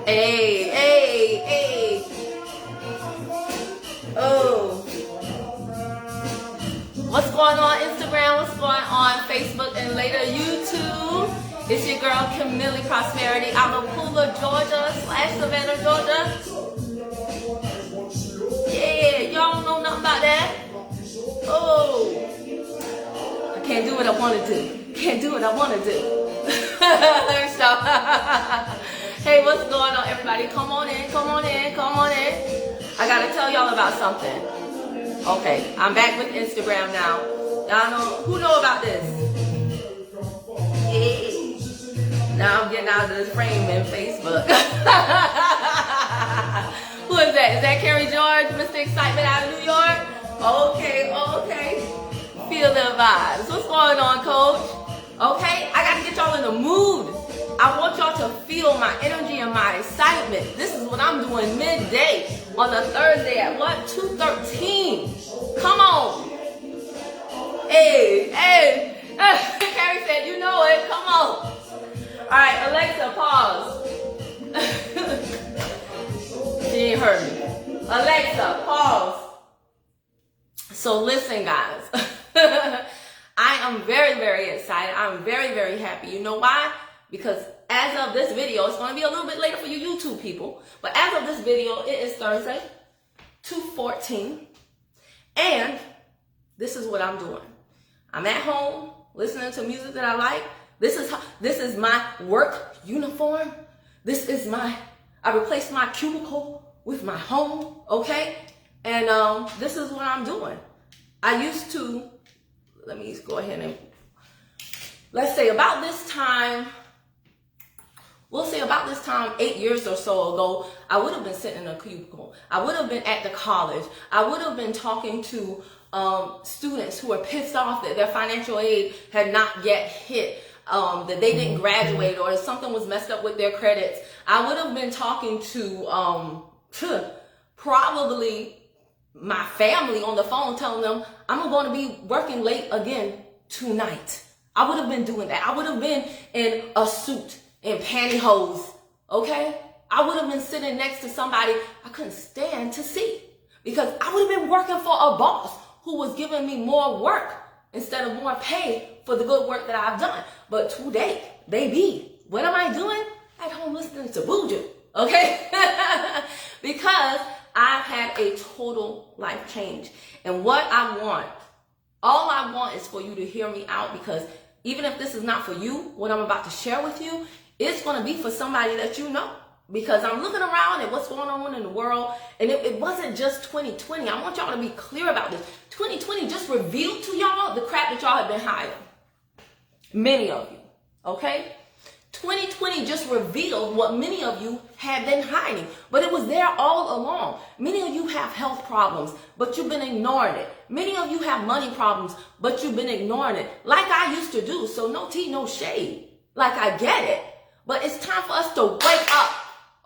Hey, hey, hey. Oh. What's going on Instagram? What's going on Facebook and later YouTube? It's your girl Camille Prosperity out of Pooler, Georgia / Savannah, Georgia. Yeah, y'all don't know nothing about that. Oh. I can't do what I want to do. Can't do what I want to do. So, hey, what's going on, everybody? Come on in, come on in, come on in. I gotta tell y'all about something. Okay, I'm back with Instagram now. Y'all know who know about this? Yeah. Now I'm getting out of this frame in Facebook. Who is that? Is that Carrie George, Mr. Excitement out of New York? Okay, okay. Feel the vibes. What's going on, Coach? Okay, I gotta get y'all in the mood. I want y'all to feel my energy and my excitement. This is what I'm doing midday on a Thursday at what? 2:13. Come on. Hey, hey. Carrie said, you know it. Come on. All right, Alexa, pause. She ain't heard me. Alexa, pause. So listen, guys. I am very, very excited. I'm very, very happy. You know why? Because as of this video, it's going to be a little bit later for you YouTube people. But as of this video, it is Thursday, 2:14. And this is what I'm doing. I'm at home listening to music that I like. This is my work uniform. I replaced my cubicle with my home, okay? And this is what I'm doing. I used to, let me go ahead and, let's say about this time, we'll say about this time 8 years or so ago, I would have been sitting in a cubicle. I would have been at the college. I would have been talking to students who are pissed off that their financial aid had not yet hit, that they didn't graduate or something was messed up with their credits. I would have been talking to probably my family on the phone telling them I'm going to be working late again tonight. I would have been doing that. I would have been in a suit and pantyhose, okay? I would have been sitting next to somebody I couldn't stand to see because I would have been working for a boss who was giving me more work instead of more pay for the good work that I've done. But today, baby, what am I doing? At home listening to Buju, okay? Because I've had a total life change. And what I want, all I want is for you to hear me out, because even if this is not for you, what I'm about to share with you, it's going to be for somebody that you know. Because I'm looking around at what's going on in the world, and it wasn't just 2020. I want y'all to be clear about this. 2020 just revealed to y'all the crap that y'all have been hiding. Many of you, okay? 2020 just revealed what many of you had been hiding, but it was there all along. Many of you have health problems, but you've been ignoring it. Many of you have money problems, but you've been ignoring it, like I used to do. So no tea, no shade. Like, I get it, but it's time for us to wake up,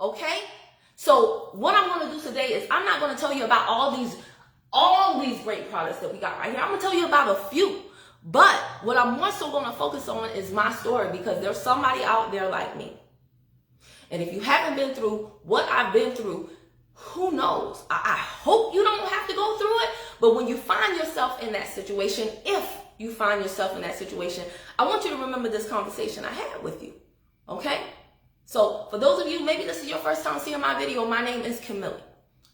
okay? So what I'm going to do today is I'm not going to tell you about all these great products that we got right here. I'm going to tell you about a few. But what I'm more so going to focus on is my story, because there's somebody out there like me. And if you haven't been through what I've been through, who knows? I hope you don't have to go through it. But when you find yourself in that situation, if you find yourself in that situation, I want you to remember this conversation I had with you. Okay? So for those of you, maybe this is your first time seeing my video, my name is Camille.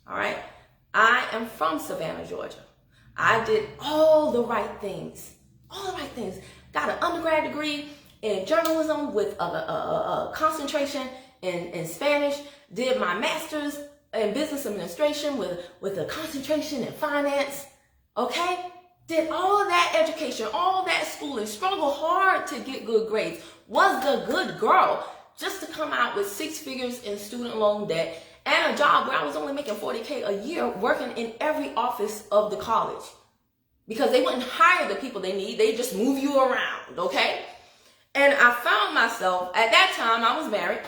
All right? I am from Savannah, Georgia. I did all the right things. All the right things. Got an undergrad degree in journalism with a concentration in Spanish. Did my master's in business administration with a concentration in finance. Okay? Did all that education, all that schooling, struggled hard to get good grades. Was the good girl just to come out with 6 figures in student loan debt and a job where I was only making $40K a year working in every office of the college. Because they wouldn't hire the people they need. They just move you around, okay? And I found myself, at that time, I was married.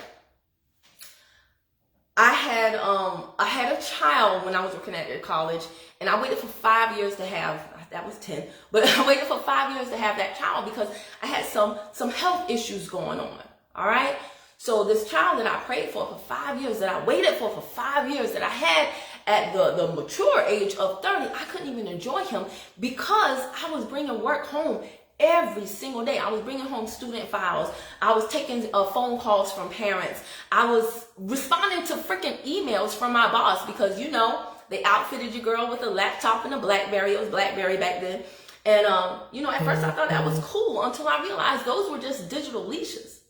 I had a child when I was working at the college, and I waited for 5 years to have, that was 10, but I waited for 5 years to have that child because I had some health issues going on, all right? So this child that I prayed for 5 years, that I waited for 5 years, that I had at the mature age of 30, I couldn't even enjoy him because I was bringing work home every single day. I was bringing home student files. I was taking phone calls from parents. I was responding to freaking emails from my boss because, you know, they outfitted your girl with a laptop and a BlackBerry. It was BlackBerry back then. And, you know, at first I thought that was cool until I realized those were just digital leashes.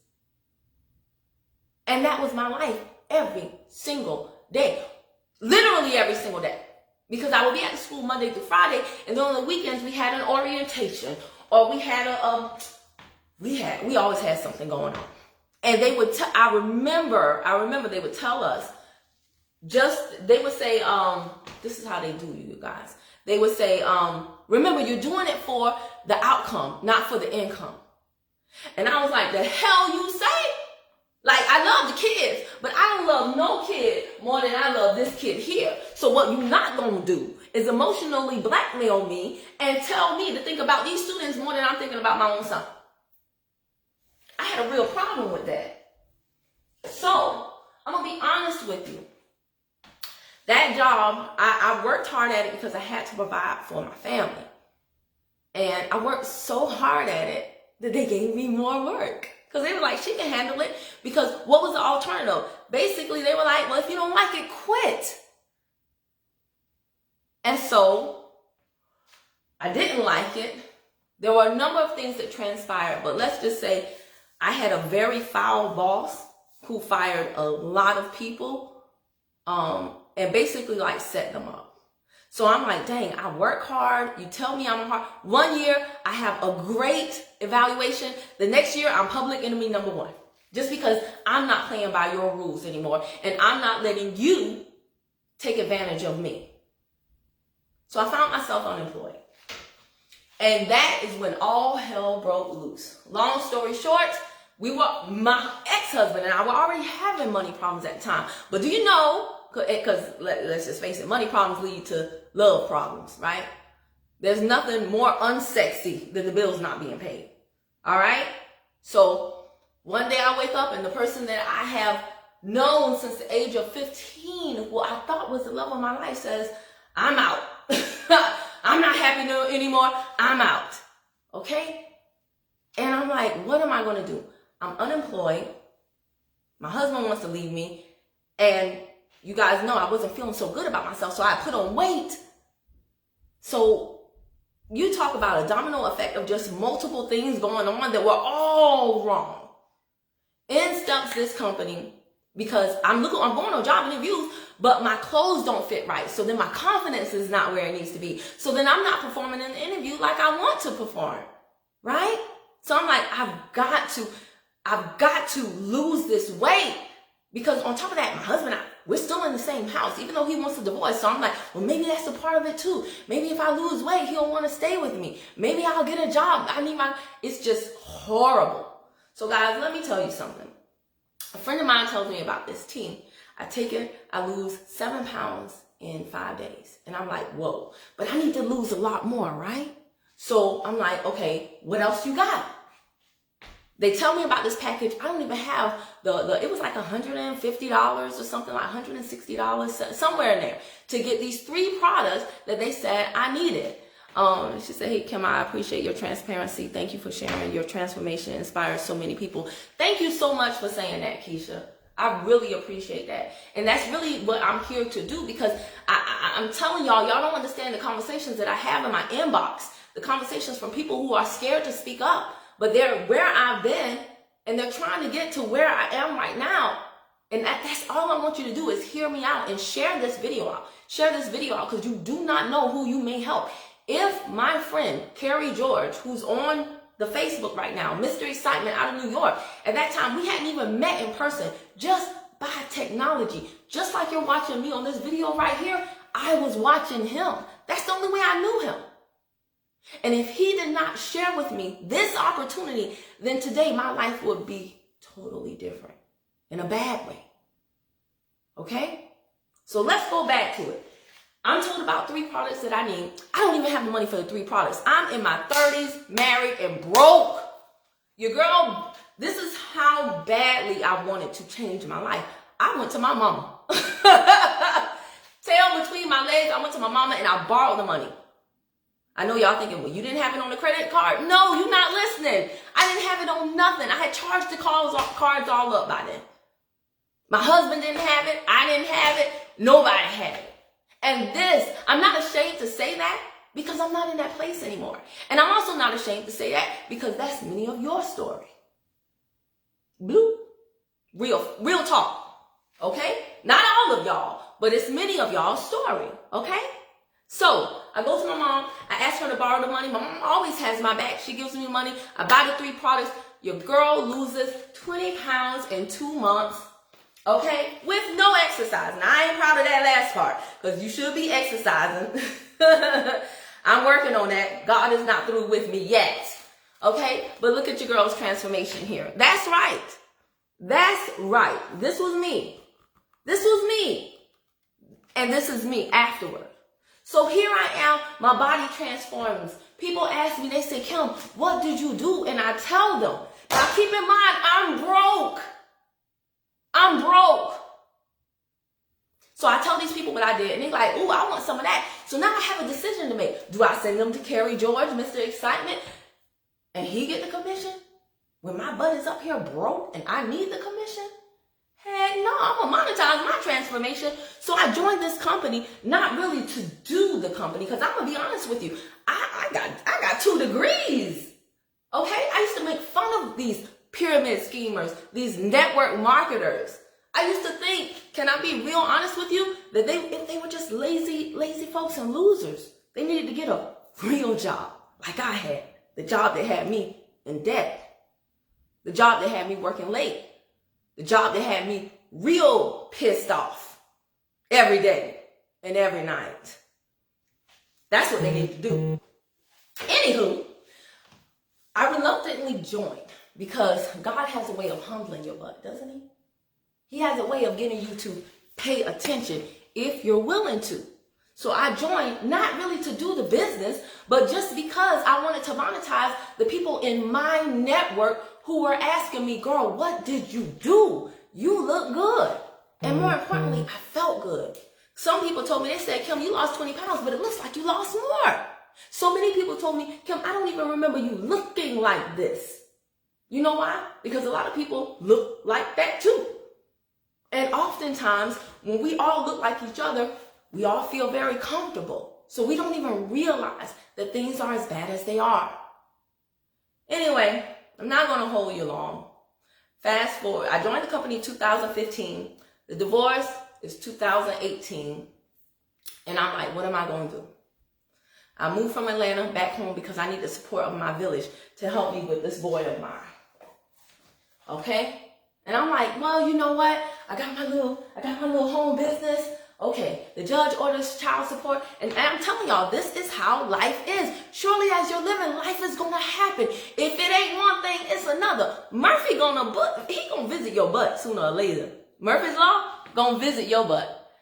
And that was my life every single day. Literally every single day. Because I would be at the school Monday through Friday, and then on the weekends we had an orientation, or we had we always had something going on. And they would I remember they would tell us, they would say, this is how they do you guys. They would say, remember, you're doing it for the outcome, not for the income. And I was like, the hell you say? Like, I love the kids, but I don't love no kid more than I love this kid here. So what you're not going to do is emotionally blackmail me and tell me to think about these students more than I'm thinking about my own son. I had a real problem with that. So, I'm going to be honest with you. That job, I worked hard at it because I had to provide for my family. And I worked so hard at it that they gave me more work. Because they were like, she can handle it. Because what was the alternative? Basically, they were like, well, if you don't like it, quit. And so, I didn't like it. There were a number of things that transpired. But let's just say I had a very foul boss who fired a lot of people. And basically like set them up. So I'm like, dang, I work hard. You tell me I'm hard. 1 year, I have a great evaluation. The next year, I'm public enemy number 1. Just because I'm not playing by your rules anymore. And I'm not letting you take advantage of me. So I found myself unemployed. And that is when all hell broke loose. Long story short, my ex-husband and I were already having money problems at the time. But do you know, because let's just face it, money problems lead to love problems, right? There's nothing more unsexy than the bills not being paid. All right? So one day I wake up and the person that I have known since the age of 15, who I thought was the love of my life, says, I'm out. I'm not happy anymore. I'm out. Okay? And I'm like, what am I going to do? I'm unemployed. My husband wants to leave me. And you guys know I wasn't feeling so good about myself, so I put on weight. So you talk about a domino effect of just multiple things going on that were all wrong. In steps this company because I'm going on job interviews, but my clothes don't fit right. So then my confidence is not where it needs to be. So then I'm not performing in the interview like I want to perform, right? So I'm like, I've got to lose this weight. Because on top of that, my husband and I, we're still in the same house, even though he wants a divorce. So I'm like, well, maybe that's a part of it too. Maybe if I lose weight, he'll want to stay with me. Maybe I'll get a job. It's just horrible. So guys, let me tell you something. A friend of mine tells me about this tea. I take it, I lose 7 pounds in 5 days. And I'm like, whoa, but I need to lose a lot more, right? So I'm like, okay, what else you got? They tell me about this package. I don't even have it was like $150 or something, like $160, somewhere in there, to get these 3 products that they said I needed. She said, hey, Kim, I appreciate your transparency. Thank you for sharing. Your transformation inspires so many people. Thank you so much for saying that, Keisha. I really appreciate that. And that's really what I'm here to do, because I'm telling y'all don't understand the conversations that I have in my inbox, the conversations from people who are scared to speak up. But they're where I've been, and they're trying to get to where I am right now. And that's all I want you to do is hear me out and share this video out. Share this video out, because you do not know who you may help. If my friend, Carrie George, who's on the Facebook right now, Mr. Excitement out of New York, at that time, we hadn't even met in person, just by technology. Just like you're watching me on this video right here, I was watching him. That's the only way I knew him. And if he did not share with me this opportunity, then today my life would be totally different in a bad way. Okay? So let's go back to it. I'm told about 3 products that I need. I don't even have the money for the 3 products. I'm in my 30s, married, and broke. Your girl This is how badly I wanted to change my life. I went to my mama. Tail between my legs, I went to my mama and I borrowed the money. I know y'all thinking, well, you didn't have it on the credit card? No, you're not listening. I didn't have it on nothing. I had charged the cards all up by then. My husband didn't have it. I didn't have it. Nobody had it. And this, I'm not ashamed to say that because I'm not in that place anymore. And I'm also not ashamed to say that because that's many of your story. Blue. Real talk. Okay? Not all of y'all, but it's many of y'all's story. Okay? So, I go to my mom. I ask her to borrow the money. My mom always has my back. She gives me money. I buy the 3 products. Your girl loses 20 pounds in 2 months. Okay? With no exercise. Now, I ain't proud of that last part because you should be exercising. I'm working on that. God is not through with me yet. Okay? But look at your girl's transformation here. That's right. That's right. This was me. This was me. And this is me afterward. So here I am. My body transforms. People ask me, they say, Kim, what did you do? And I tell them. Now keep in mind, I'm broke. I'm broke. So I tell these people what I did. And they're like, ooh, I want some of that. So now I have a decision to make. Do I send them to Kerry George, Mr. Excitement, and he get the commission? When my butt is up here broke and I need the commission? Heck no, I'm going to monetize my transformation. So I joined this company, not really to do the company, because I'm going to be honest with you. I got 2 degrees. Okay? I used to make fun of these pyramid schemers, these network marketers. I used to think, can I be real honest with you, that if they were just lazy folks and losers, they needed to get a real job like I had. The job that had me in debt. The job that had me working late. The job that had me real pissed off every day and every night. That's what they need to do. Anywho, I reluctantly joined because God has a way of humbling your butt, doesn't he? He has a way of getting you to pay attention if you're willing to. So I joined not really to do the business, but just because I wanted to monetize the people in my network who were asking me, girl, what did you do? You look good. And more importantly, I felt good. Some people told me, they said, Kim, you lost 20 pounds, but it looks like you lost more. So many people told me, Kim, I don't even remember you looking like this. You know why? Because a lot of people look like that too. And oftentimes, when we all look like each other, we all feel very comfortable. So we don't even realize that things are as bad as they are. Anyway, I'm not going to hold you long. Fast forward. I joined the company in 2015. The divorce is 2018. And I'm like, what am I going to do? I moved from Atlanta back home because I need the support of my village to help me with this boy of mine. Okay? And I'm like, well, you know what? I got my little home business. Okay, the judge orders child support. And I'm telling y'all, this is how life is. Surely as you're living, life is going to happen. If it ain't one thing, it's another. Murphy he gonna visit your butt sooner or later. Murphy's Law gonna visit your butt.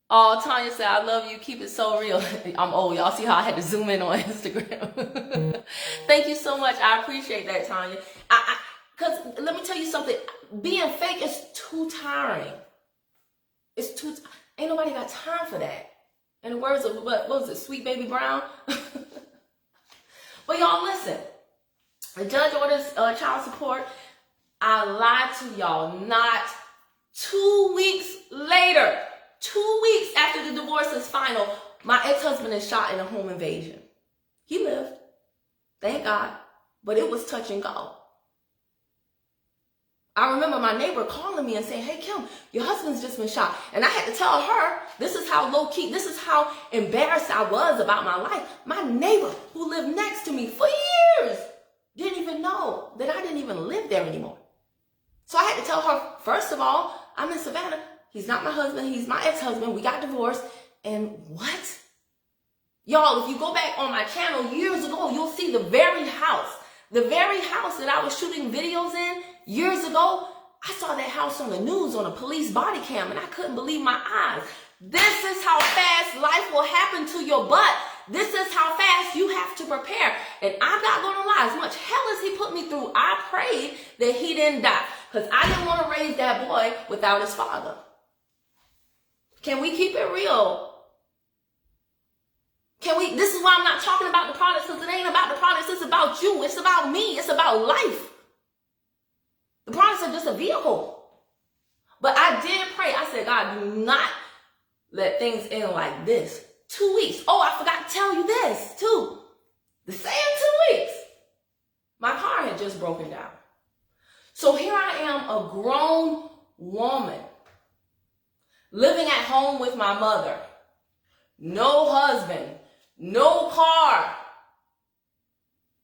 Oh, Tanya said, I love you. Keep it so real. I'm old. Y'all see how I had to zoom in on Instagram. Thank you so much. I appreciate that, Tanya. Because let me tell you something. Being fake is too tiring. Ain't nobody got time for that. In the words of, what was it, Sweet Baby Brown? But y'all, listen. The judge orders child support. I lied to y'all. Not 2 weeks later, 2 weeks after the divorce is final, my ex-husband is shot in a home invasion. He lived. Thank God. But it was touch and go. I remember my neighbor calling me and saying, hey, Kim, your husband's just been shot. And I had to tell her, this is how low-key, this is how embarrassed I was about my life. My neighbor who lived next to me for years didn't even know that I didn't even live there anymore. So I had to tell her, first of all, I'm in Savannah. He's not my husband. He's my ex-husband. We got divorced. And what? Y'all, if you go back on my channel years ago, you'll see the very house that I was shooting videos in years ago. I saw that house on the news on a police body cam and I couldn't believe my eyes. This is how fast life will happen to your butt. this is how fast you have to prepare. And I'm not going to lie, as much hell as he put me through, I prayed that he didn't die. Because I didn't want to raise that boy without his father. Can we keep it real? This is why I'm not talking about the products, because it ain't about the products, it's about you. It's about me. It's about life. The products are just a vehicle. But I did pray. I said, God, do not let things end like this. 2 weeks. Oh, I forgot to tell you this, too. The same 2 weeks. My car had just broken down. So here I am, a grown woman, living at home with my mother. No husband. No car.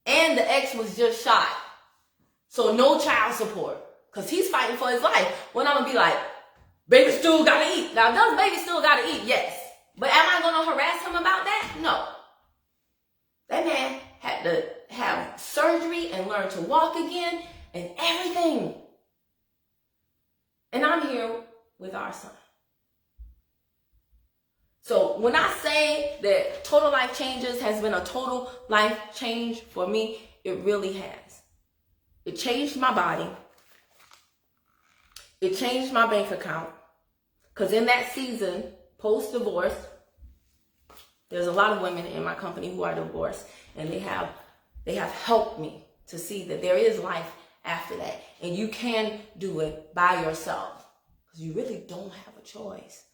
And the ex was just shot. So no child support. Because he's fighting for his life. When I'm going to be like, baby still got to eat. Now, does baby still got to eat? Yes. But am I going to harass him about that? No. That man had to have surgery and learn to walk again and everything. And I'm here with our son. So when I say that Total Life Changes has been a total life change for me, it really has. It changed my body. It changed my bank account. Because in that season, post-divorce, there's a lot of women in my company who are divorced, and they have helped me to see that there is life after that. And you can do it by yourself. Because you really don't have a choice.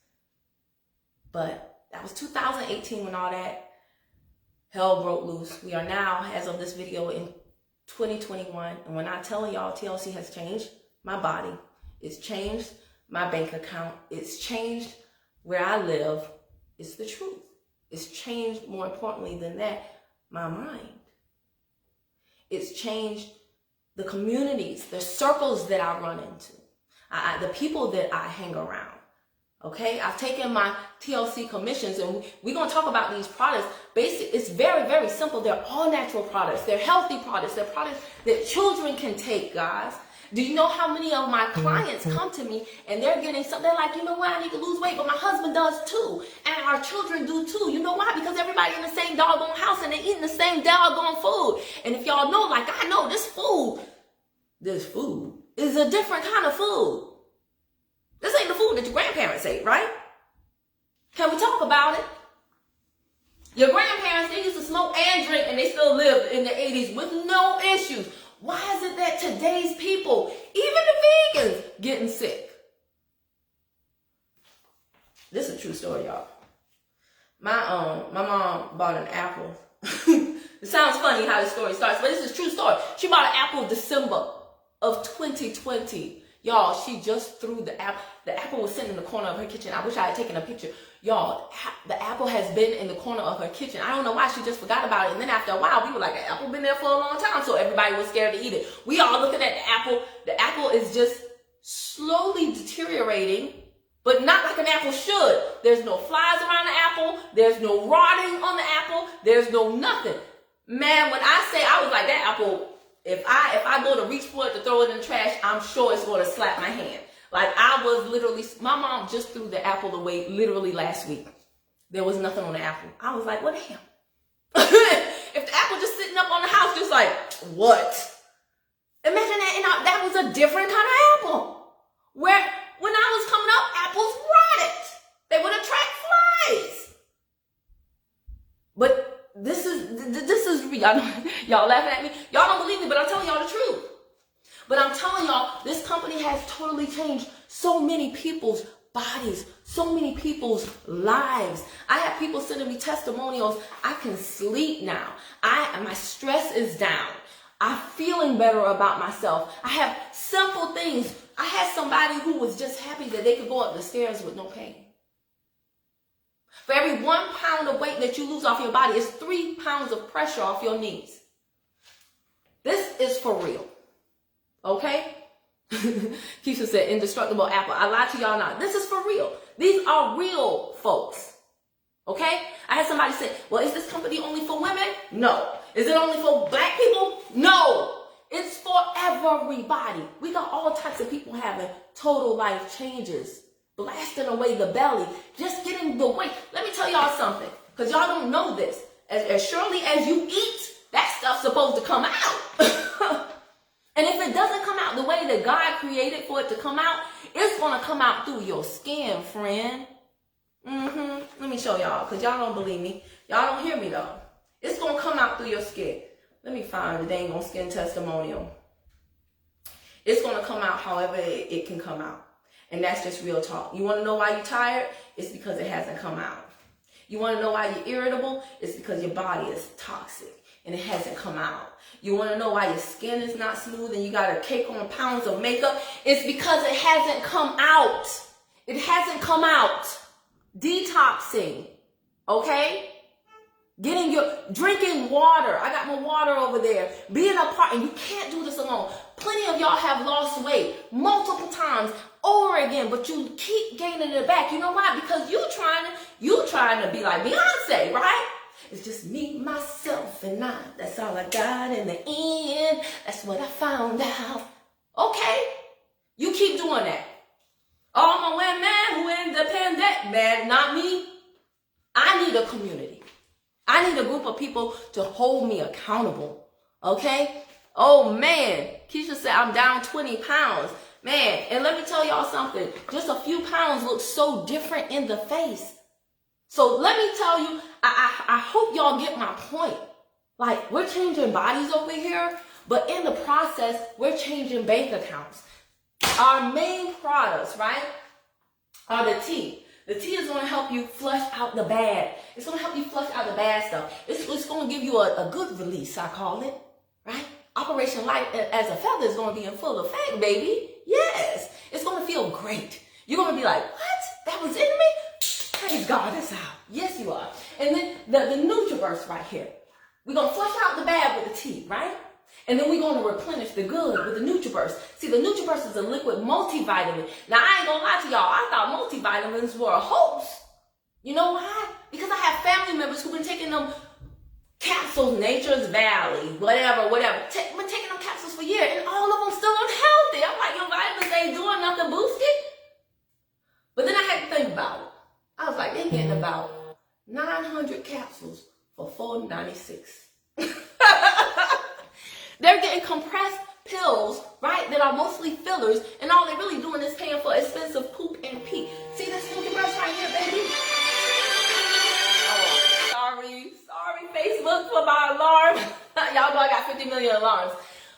But that was 2018 when all that hell broke loose. We are now, as of this video, in 2021. And when I tell y'all TLC has changed my body, it's changed my bank account, it's changed where I live, it's the truth. It's changed, more importantly than that, my mind. It's changed the communities, the circles that I run into, the people that I hang around. Okay, I've taken my TLC commissions, and we're going to talk about these products. It's very, very simple. They're all natural products. They're healthy products. They're products that children can take, guys. Do you know how many of my clients come to me and they're getting something? They're like, you know what, I need to lose weight, but my husband does too. And our children do too. You know why? Because everybody in the same doggone house and they're eating the same doggone food. And if y'all know, like I know, this food is a different kind of food. This ain't the food that your grandparents ate, right? Can we talk about it? Your grandparents, they used to smoke and drink and they still lived in the 80s with no issues. Why is it that today's people, even the vegans, getting sick? This is a true story, y'all. My mom bought an apple. It sounds funny how the story starts, but this is a true story. She bought an apple December of 2020. Y'all, she just threw the apple. The apple was sitting in the corner of her kitchen. I wish I had taken a picture. Y'all, the apple has been in the corner of her kitchen. I don't know why she just forgot about it. And then after a while, we were like, the apple been there for a long time. So everybody was scared to eat it. We all looking at the apple. The apple is just slowly deteriorating, but not like an apple should. There's no flies around the apple. There's no rotting on the apple. There's no nothing. Man, when I say, I was like, that apple, if I go to reach for it to throw it in the trash, I'm sure it's going to slap my hand. Like I was literally, my mom just threw the apple away literally last week. There was nothing on the apple. I was like, what the hell? If the apple just sitting up on the house, just like, what? Imagine that, and that was a different kind of apple. Where, when I was coming up, apples rotted. They would attract flies. But this is y'all laughing at me. Y'all don't believe me, but I'm telling y'all the truth. But I'm telling y'all, this company has totally changed so many people's bodies, so many people's lives. I have people sending me testimonials. I can sleep now. My stress is down. I'm feeling better about myself. I have simple things. I had somebody who was just happy that they could go up the stairs with no pain. For every 1 pound of weight that you lose off your body, it's 3 pounds of pressure off your knees. This is for real. Okay? Keisha said, indestructible apple. I lied to y'all now. This is for real. These are real folks. Okay? I had somebody say, well, is this company only for women? No. Is it only for black people? No. It's for everybody. We got all types of people having total life changes. Blasting away the belly. Just getting the weight. Let me tell y'all something. Because y'all don't know this. As surely as you eat, that stuff's supposed to come out. And if it doesn't come out the way that God created for it to come out, it's going to come out through your skin, friend. Let me show y'all, because y'all don't believe me. Y'all don't hear me, though. It's going to come out through your skin. Let me find the dang on skin testimonial. It's going to come out however it can come out. And that's just real talk. You want to know why you're tired? It's because it hasn't come out. You want to know why you're irritable? It's because your body is toxic and it hasn't come out. You want to know why your skin is not smooth and you got to cake on pounds of makeup? It's because it hasn't come out. It hasn't come out. Detoxing, okay? Drinking water. I got my water over there. Being apart, and you can't do this alone. Plenty of y'all have lost weight multiple times over again, but you keep gaining it back. You know why? Because you trying to be like Beyonce, right? It's just me, myself, and I. That's all I got in the end. That's what I found out. Okay, you keep doing that. All my women who independent, man, not me. I need a community. I need a group of people to hold me accountable. Okay? Oh man, Keisha said I'm down 20 pounds. Man, and let me tell y'all something. Just a few pounds look so different in the face. So let me tell you, I hope y'all get my point. Like, we're changing bodies over here, but in the process, we're changing bank accounts. Our main products, right, are the tea. The tea is going to help you flush out the bad. It's going to help you flush out the bad stuff. It's going to give you a good release, I call it, right? Operation Light as a Feather is going to be in full effect, baby. Yes. It's going to feel great. You're going to be like, what? That was in me? Praise God, it's out. Yes, you are. And then the NutriBurst right here. We're going to flush out the bad with the tea, right? And then we're going to replenish the good with the NutriBurst. See, the NutriBurst is a liquid multivitamin. Now, I ain't going to lie to y'all. I thought multivitamins were a hoax. You know why? Because I have family members who've been taking them capsules, Nature's Valley, whatever. Been taking them capsules for years, and all of them still unhealthy. I'm like, your vitamins ain't doing nothing to boost it. But then I had to think about it. I was like, they're getting about 900 capsules for $4.96. They're getting compressed pills, right, that are mostly fillers, and all they're really doing is paying for expensive poop and pee. See this NutriBurst right here, baby? Oh, sorry, Facebook, for my alarm. Y'all know I got 50 million alarms.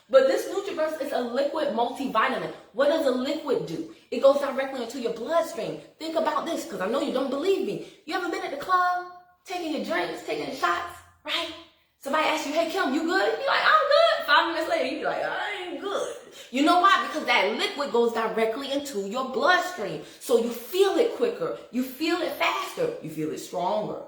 But this NutriBurst is a liquid multivitamin. What does a liquid do? It goes directly into your bloodstream. Think about this, because I know you don't believe me. You ever been at the club, taking your drinks, taking your shots, right? Somebody asks you, hey, Kim, you good? You're like, I'm good. 5 minutes later, you're like, I ain't good. You know why? Because that liquid goes directly into your bloodstream. So you feel it quicker. You feel it faster. You feel it stronger.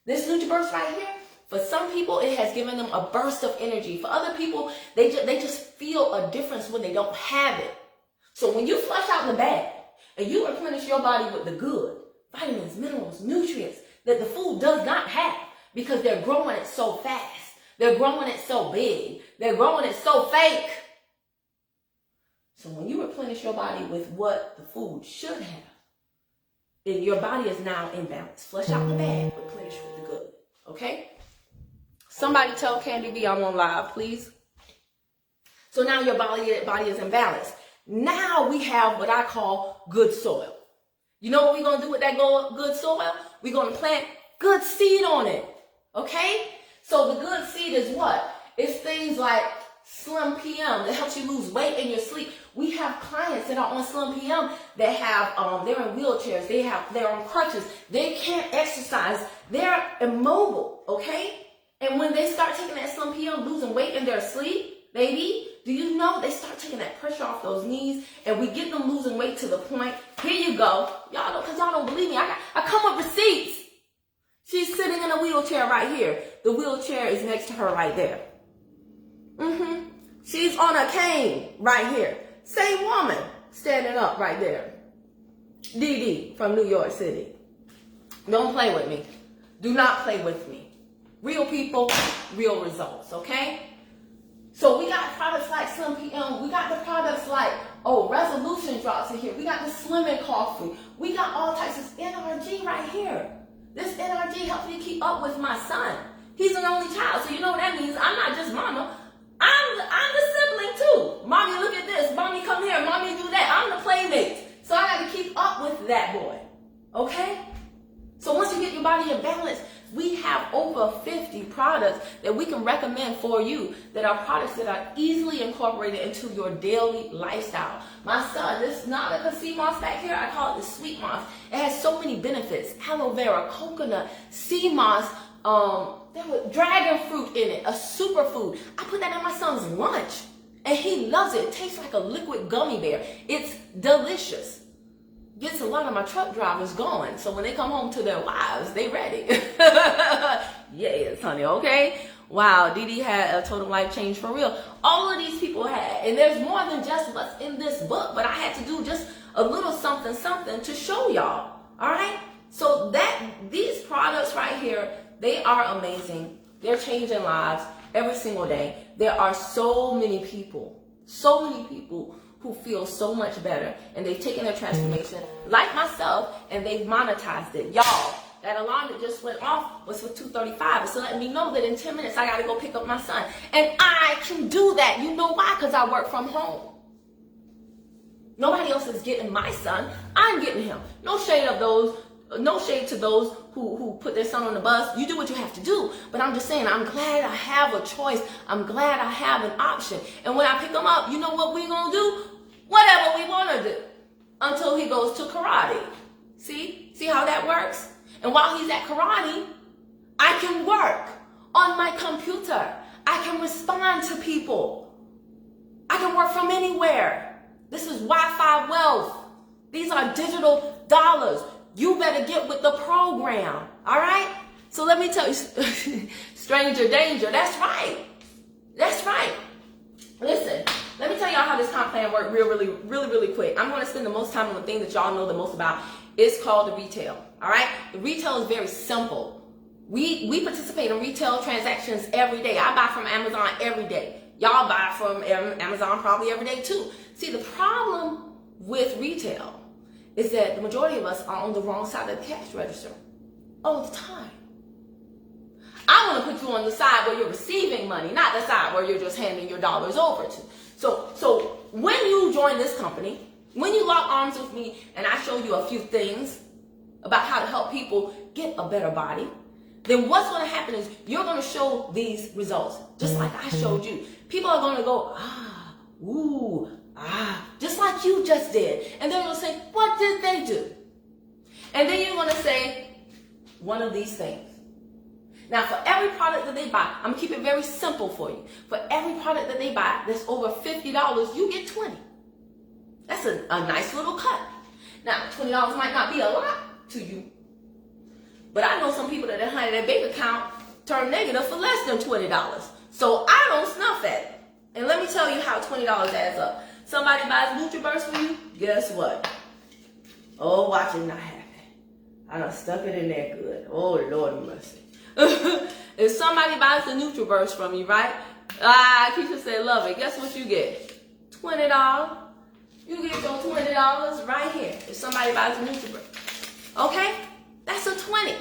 This NutriBurst right here, for some people, it has given them a burst of energy. For other people, they just feel a difference when they don't have it. So when you flush out the bad and you replenish your body with the good, vitamins, minerals, nutrients that the food does not have, because they're growing it so fast. They're growing it so big. They're growing it so fake. So when you replenish your body with what the food should have, then your body is now in balance. Flush out the bad, replenish with the good. Okay? Somebody tell Candy B I'm on live, please. So now your body is in balance. Now we have what I call good soil. You know what we're going to do with that good soil? We're going to plant good seed on it. Okay? So the good seed is what? It's things like Slim PM that helps you lose weight in your sleep. We have clients that are on Slim PM that have, they're in wheelchairs. They're on crutches. They can't exercise. They're immobile. Okay? And when they start taking that Slim PM, losing weight in their sleep, baby, do you know they start taking that pressure off those knees, and we get them losing weight to the point. Here you go. Y'all don't, because y'all don't believe me. I come with receipts. She's sitting in a wheelchair right here. The wheelchair is next to her right there. She's on a cane right here. Same woman standing up right there. Dee Dee from New York City. Don't play with me. Do not play with me. Real people, real results, okay? So we got products like Slim PM. We got the products like, Resolution drops in here. We got the Slim and Coffee. We got all types of NRG right here. This NRG helps me keep up with my son. He's an only child. So you know what that means? I'm not just mama. I'm the sibling too. Mommy, look at this. Mommy, come here. Mommy, do that. I'm the playmate. So I got to keep up with that boy. Okay? So once you get your body in balance, we have over 50 products that we can recommend for you that are products that are easily incorporated into your daily lifestyle. My son, this is not a sea moss back here. I call it the sweet moss. It has so many benefits. Aloe vera, coconut, sea moss, there was dragon fruit in it, a superfood. I put that in my son's lunch and he loves it. It tastes like a liquid gummy bear. It's delicious. Gets a lot of my truck drivers going. So when they come home to their wives, they ready. Yes, honey, okay? Wow, Dee Dee had a total life change for real. All of these people had. And there's more than just what's in this book, but I had to do just a little something to show y'all. All right? So these products right here, they are amazing. They're changing lives every single day. There are so many people who feel so much better, and they've taken their transformation, like myself, and they've monetized it. Y'all, that alarm that just went off was for 2:35. It's letting me know that in 10 minutes I got to go pick up my son. And I can do that. You know why? Because I work from home. Nobody else is getting my son. I'm getting him. No shade to those who put their son on the bus. You do what you have to do. But I'm just saying, I'm glad I have a choice. I'm glad I have an option. And when I pick him up, you know what we're going to do? Whatever we want to do until he goes to karate. See how that works? And while he's at karate, I can work on my computer. I can respond to people. I can work from anywhere. This is Wi-Fi wealth. These are digital dollars. You better get with the program. All right? So let me tell you, stranger danger. That's right. That's right. Listen, let me tell y'all how this comp plan worked really quick. I'm going to spend the most time on the thing that y'all know the most about. It's called the retail. All right? The retail is very simple. We participate in retail transactions every day. I buy from Amazon every day. Y'all buy from Amazon probably every day too. See, the problem with retail is that the majority of us are on the wrong side of the cash register all the time. I want to put you on the side where you're receiving money, not the side where you're just handing your dollars over to. So when you join this company, when you lock arms with me and I show you a few things about how to help people get a better body, then what's going to happen is you're going to show these results, just like I showed you. People are going to go, just like you just did. And they're going to say, what did they do? And then you're going to say, one of these things. Now, for every product that they buy, I'm going to keep it very simple for you. For every product that they buy that's over $50, you get 20. That's a nice little cut. Now, $20 might not be a lot to you, but I know some people that had their bank account turn negative for less than $20. So I don't snuff at it. And let me tell you how $20 adds up. Somebody buys NutriBurst for you, guess what? Oh, watch it not happen. I done stuck it in there good. Oh, Lord of mercy. If somebody buys the NutriBurst from you, right? Keisha said, love it. Guess what you get? $20. You get your $20 right here if somebody buys a NutriBurst. Okay? That's a 20.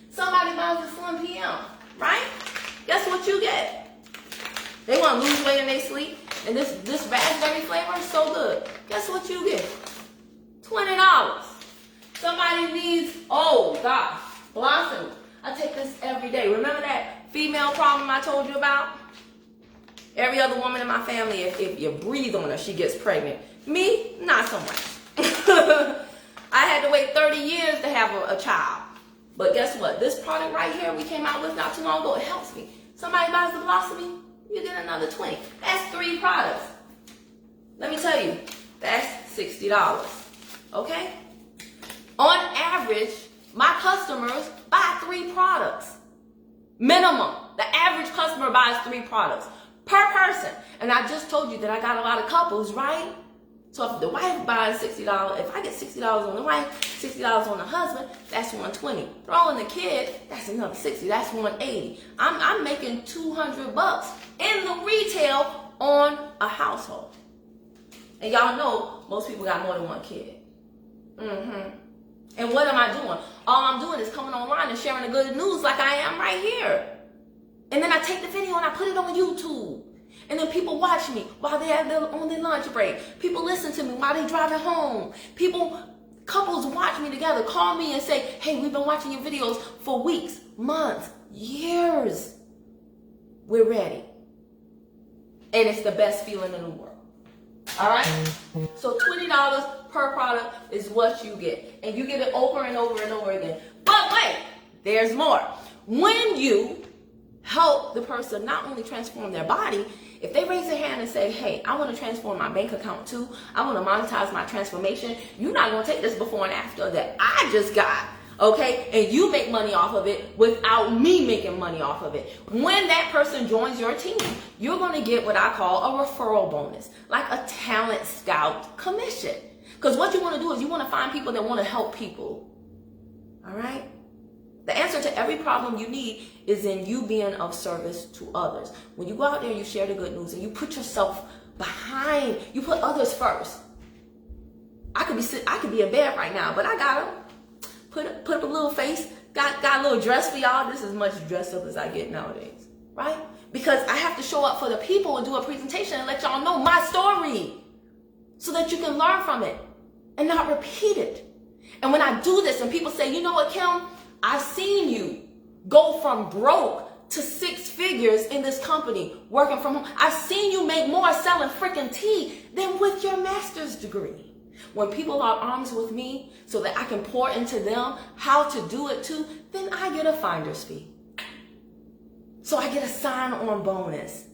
Somebody buys the Slim PM, right? Guess what you get? They want to lose weight in their sleep, and this raspberry flavor is so good. Guess what you get? $20. Somebody needs, oh gosh, Blossom. I take this every day. Remember that female problem I told you about? Every other woman in my family, if you breathe on her, she gets pregnant. Me, not so much. I had to wait 30 years to have a child. But guess what? This product right here we came out with not too long ago, it helps me. Somebody buys the Blossomy, you get another 20. That's 3 products. Let me tell you, that's $60. Okay? On average, my customers buy 3 products. Minimum. The average customer buys 3 products per person. And I just told you that I got a lot of couples, right? So if the wife buys $60, if I get $60 on the wife, $60 on the husband, that's $120. Throw in the kid, that's another $60. That's $180. I'm making $200 in the retail on a household. And y'all know most people got more than 1 kid. And what am I doing? All I'm doing is coming online and sharing the good news like I am right here. And then I take the video and I put it on YouTube. And then people watch me while they're on their lunch break. People listen to me while they're driving home. Couples watch me together, call me and say, hey, we've been watching your videos for weeks, months, years. We're ready. And it's the best feeling in the world. All right? So $20 per product is what you get. And you get it over and over and over again. But wait, there's more. When you help the person not only transform their body, if they raise their hand and say, hey, I want to transform my bank account too, I want to monetize my transformation, you're not going to take this before and after that I just got, okay? And you make money off of it without me making money off of it. When that person joins your team, you're going to get what I call a referral bonus, like a talent scout commission. Because what you want to do is you want to find people that want to help people, all right? The answer to every problem you need is in you being of service to others. When you go out there and you share the good news and you put yourself behind, you put others first. I could be in bed right now, but I got them. Put up a little face, got a little dress for y'all. This is as much dressed up as I get nowadays, right? Because I have to show up for the people and do a presentation and let y'all know my story so that you can learn from it and not repeat it. And when I do this and people say, you know what, Kim? I've seen you go from broke to 6 figures in this company, working from home. I've seen you make more selling freaking tea than with your master's degree. When people are arms with me so that I can pour into them how to do it too, then I get a finder's fee. So I get a sign-on bonus.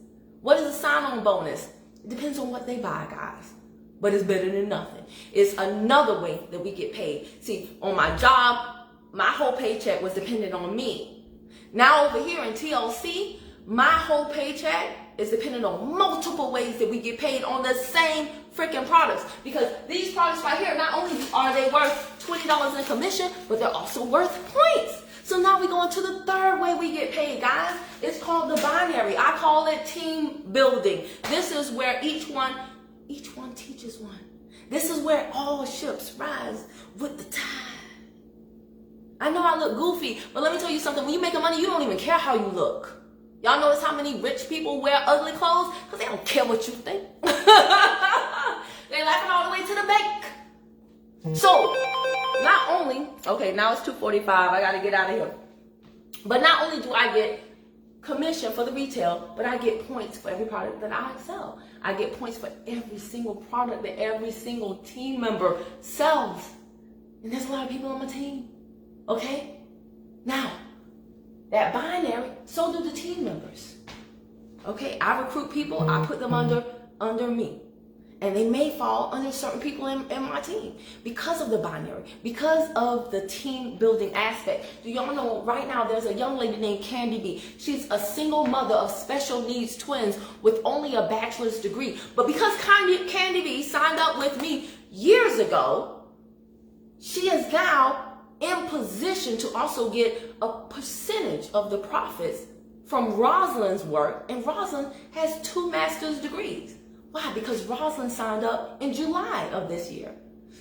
What is a sign-on bonus? It depends on what they buy, guys. But it's better than nothing. It's another way that we get paid. See, on my job, my whole paycheck was dependent on me. Now over here in TLC, my whole paycheck is dependent on multiple ways that we get paid on the same freaking products. Because these products right here, not only are they worth $20 in commission, but they're also worth points. So now we go into the third way we get paid, guys. It's called the binary. I call it team building. This is where each one teaches one. This is where all ships rise with the tide. I know I look goofy, but let me tell you something. When you make money, you don't even care how you look. Y'all notice how many rich people wear ugly clothes? Because they don't care what you think. They're laughing all the way to the bank. So, not only, okay, now it's 2:45. I got to get out of here. But not only do I get commission for the retail, but I get points for every product that I sell. I get points for every single product that every single team member sells. And there's a lot of people on my team. Okay? Now, that binary, so do the team members. Okay? I recruit people, I put them under me. And they may fall under certain people in my team because of the binary, because of the team building aspect. Do y'all know right now there's a young lady named Candy B. She's a single mother of special needs twins with only a bachelor's degree. But because Candy B signed up with me years ago, she is now in position to also get a percentage of the profits from Rosalind's work. And Rosalind has 2 master's degrees. Why? Because Rosalind signed up in July of this year.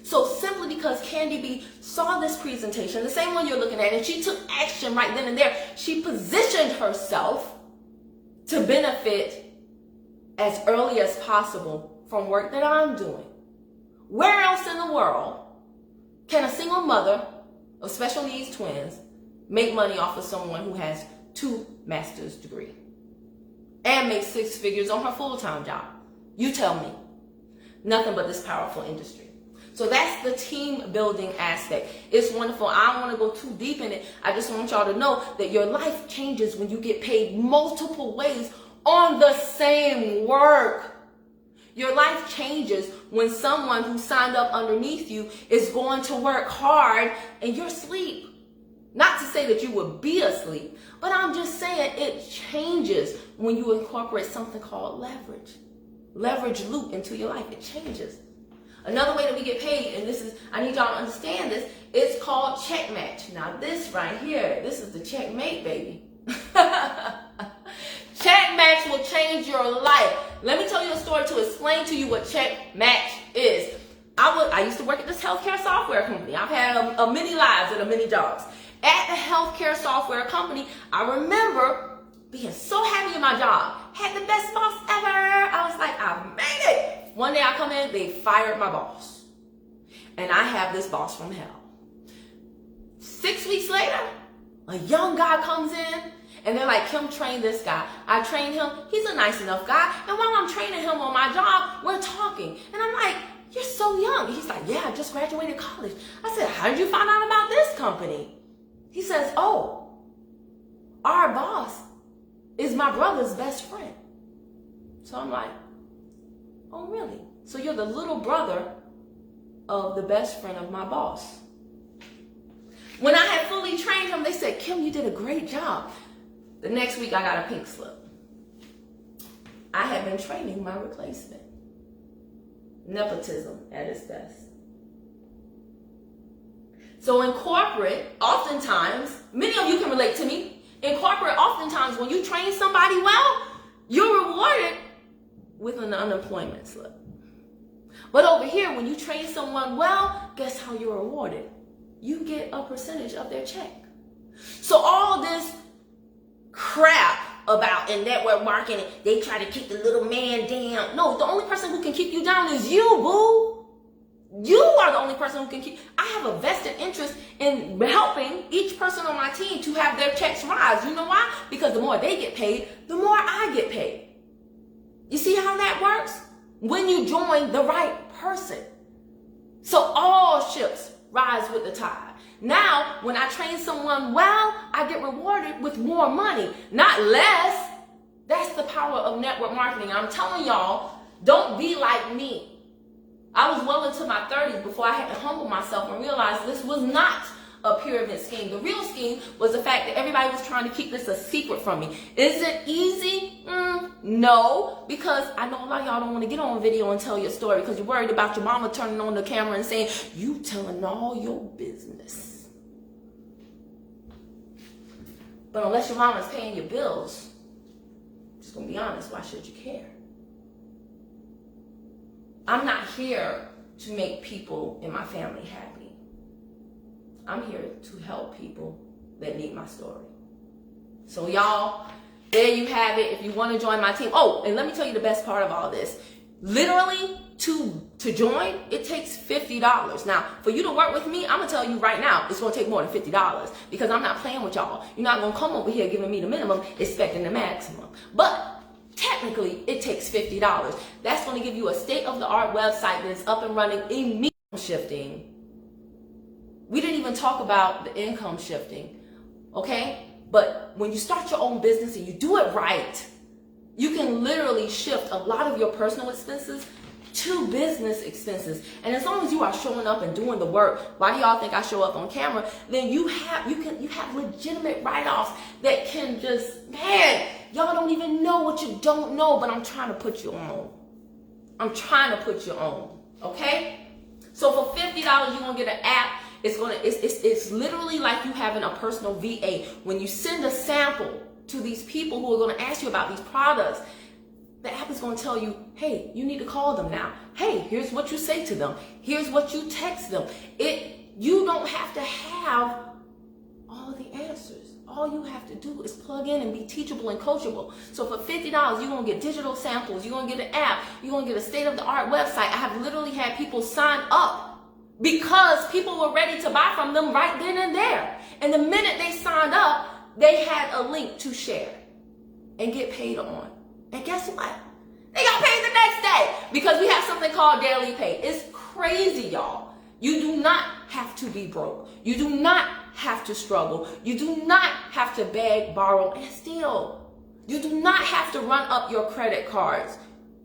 So simply because Candy B saw this presentation, the same one you're looking at, and she took action right then and there, she positioned herself to benefit as early as possible from work that I'm doing. Where else in the world can a single mother of special needs twins make money off of someone who has 2 master's degrees and make 6 figures on her full-time job? You tell me. Nothing but this powerful industry. So that's the team building aspect. It's wonderful. I don't want to go too deep in it. I just want y'all to know that your life changes when you get paid multiple ways on the same work. Your life changes when someone who signed up underneath you is going to work hard and you're asleep. Not to say that you would be asleep, but I'm just saying it changes when you incorporate something called leverage. Leverage loop into your life. It changes. Another way that we get paid, and this is, I need y'all to understand this, it's called check match. Now this right here, this is the checkmate, baby. Check match will change your life. Let me tell you a story to explain to you what check match is. I used to work at this healthcare software company. I've had a many lives and a many jobs. At the healthcare software company, I remember being so happy in my job. Had the best boss ever. I was like, I made it. One day I come in, they fired my boss. And I have this boss from hell. 6 weeks later, a young guy comes in, and they're like, Kim, train this guy. I trained him. He's a nice enough guy. And while I'm training him on my job, we're talking. And I'm like, you're so young. He's like, yeah, I just graduated college. I said, how did you find out about this company? He says, oh, our boss is my brother's best friend. So I'm like, oh, really? So you're the little brother of the best friend of my boss. When I had fully trained him, they said, Kim, you did a great job. The next week, I got a pink slip. I had been training my replacement. Nepotism at its best. So in corporate, oftentimes, many of you can relate to me. In corporate, oftentimes, when you train somebody well, you're rewarded with an unemployment slip. But over here, when you train someone well, guess how you're rewarded? You get a percentage of their check. So all this crap about in network marketing, they try to keep the little man down. No, the only person who can keep you down is you, boo. You are the only person who can keep. I have a vested interest in helping each person on my team to have their checks rise. You know why? Because the more they get paid, the more I get paid. You see how that works? When you join the right person. So all ships rise with the tide. Now, when I train someone well, I get rewarded with more money, not less. That's the power of network marketing. I'm telling y'all, don't be like me. I was well into my 30s before I had to humble myself and realize this was not a pyramid scheme. The real scheme was the fact that everybody was trying to keep this a secret from me. Is it easy? No, because I know a lot of y'all don't want to get on video and tell your story because you're worried about your mama turning on the camera and saying, you telling all your business. But unless your mama's paying your bills, just gonna be honest, why should you care? I'm not here to make people in my family happy. I'm here to help people that need my story. So y'all, there you have it. If you want to join my team. Oh, and let me tell you the best part of all this. Literally, to join, it takes $50. Now, for you to work with me, I'm going to tell you right now, it's going to take more than $50 because I'm not playing with y'all. You're not going to come over here giving me the minimum, expecting the maximum. But technically, it takes $50. That's going to give you a state-of-the-art website that's up and running immediately. Shifting. We didn't even talk about the income shifting, okay? But when you start your own business and you do it right, you can literally shift a lot of your personal expenses to business expenses. And as long as you are showing up and doing the work, why do y'all think I show up on camera? Then you have legitimate write-offs that can just, man, y'all don't even know what you don't know, but I'm trying to put you on. I'm trying to put you on, okay? So for $50, you're gonna get an app. It's literally like you having a personal VA. When you send a sample to these people who are going to ask you about these products, the app is going to tell you, hey, you need to call them now. Hey, here's what you say to them. Here's what you text them. You don't have to have all of the answers. All you have to do is plug in and be teachable and coachable. So for $50, you're going to get digital samples. You're going to get an app. You're going to get a state-of-the-art website. I have literally had people sign up because people were ready to buy from them right then and there. And the minute they signed up, they had a link to share and get paid on. And guess what? They got paid the next day because we have something called daily pay. It's crazy, y'all. You do not have to be broke. You do not have to struggle. You do not have to beg, borrow, and steal. You do not have to run up your credit cards.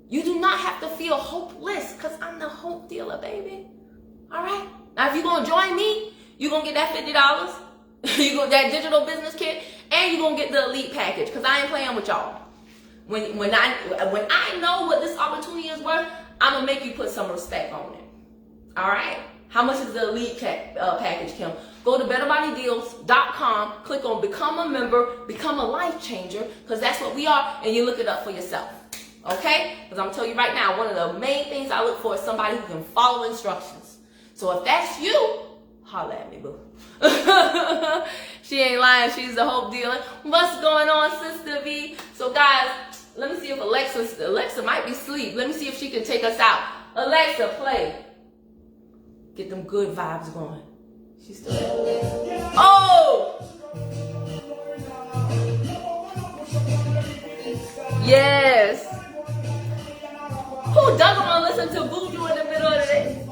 You do not have to feel hopeless because I'm the hope dealer, baby. All right? Now, if you're going to join me, you're going to get that $50. You get that digital business kit, and you're going to get the elite package because I ain't playing with y'all. When I know what this opportunity is worth, I'm going to make you put some respect on it. All right? How much is the elite package, Kim? Go to betterbodydeals.com, click on Become a Member, Become a Life Changer, because that's what we are, and you look it up for yourself. Okay? Because I'm going to tell you right now, one of the main things I look for is somebody who can follow instructions. So if that's you, holla at me, boo. She ain't lying. She's the hope dealer. What's going on, Sister V? So, guys, let me see if Alexa might be asleep. Let me see if she can take us out. Alexa, play. Get them good vibes going. She's still there. Oh! Yes. Who doesn't want to listen to Voodoo in the middle of the day?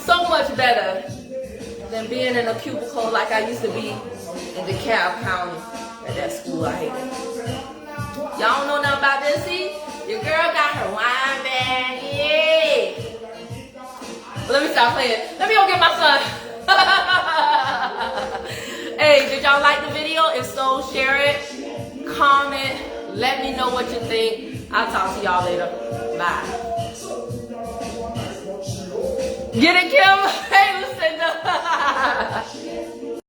So much better than being in a cubicle like I used to be in DeKalb County at that school I hated. Y'all don't know nothing about this, see? Your girl got her wine bag, yeah. Let me stop playing. Let me go get my son. Hey, did y'all like the video? If so, share it, comment, let me know what you think. I'll talk to y'all later. Bye. Get it, Kim? Hey, listen.